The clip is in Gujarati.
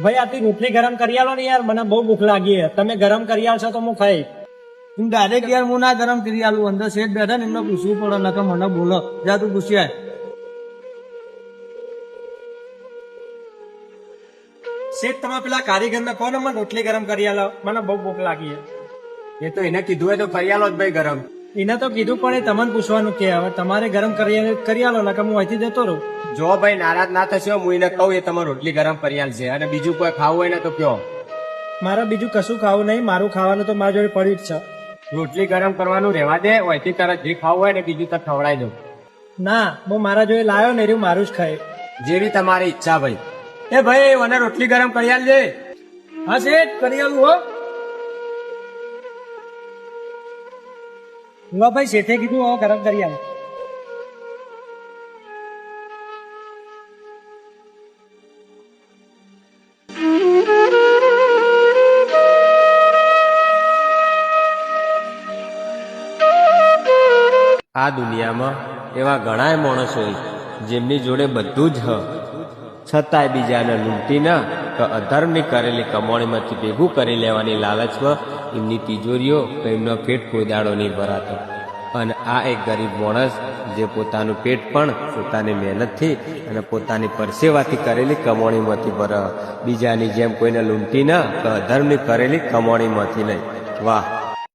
ભાઈ આટલી રોટલી ગરમ કરી આલો ને યાર, મને બહુ ભૂખ લાગી છે. તમે ગરમ કરી આલશો તો હું ખાઈ. તું ડાયરેક્ટ યાર હું ના ગરમ કરી આલું. અંદર શેઠ બેઠા ને એમને પૂછવું પડે, નકર મને બોલો. જા તું પૂછી આય. શેઠ તમે પેલા કારીગરને કહો ને મને રોટલી ગરમ કરી આલો, મને બહુ ભૂખ લાગી છે. એ તો એને કીધું હોય તો કરી આલો જ ભાઈ ગરમ. એને તો કીધું પણ એ તમને પૂછવાનું કે હવે તમારે ગરમ કરી આલો, નકર હું અહીંથી જતો રહું. જો ભાઈ નારાજ ના થશો, હું એને કહું એ તમારે રોટલી ગરમ કરી આલશે. અને બીજું કોઈ ખાવું હોય ને તો કયો. મારે બીજું કશું ખાવું નહીં, મારું ખાવાનું તો મારા જોડે પડ્યું જ છે. રોટલી ગરમ કરવાનું રહેવા દે, ઓયથી તરત જે ખાવું હોય ને બીજું તો ખવડાવી દઉં. ના, હું મારા જોડે લાવ્યો ને રહ્યું મારું જ ખાય. જેવી તમારી ઈચ્છા ભાઈ. એ ભાઈ મને રોટલી ગરમ કરી આલજે. હા શેઠ કરી આલું હો. હું ભાઈ શેઠે કીધું હવે ગરમ કરી આલો. આ દુનિયામાં એવા ઘણાય માણસો જેમની જોડે બધું જ હ, છતાંય બીજાને લૂંટી ના કે અધર્મની કરેલી કમાણીમાંથી ભેગું કરી લેવાની લાલચમાં એમની તિજોરીઓ કે એમનો પેટ કોઈ દાડો નહીં ભરાતો. અને આ એક ગરીબ માણસ જે પોતાનું પેટ પણ પોતાની મહેનતથી અને પોતાની પરસેવાથી કરેલી કમાણીમાંથી ભરે, બીજાની જેમ કોઈને લૂંટી ના કે અધર્મની કરેલી કમાણીમાંથી નહીં. વાહ.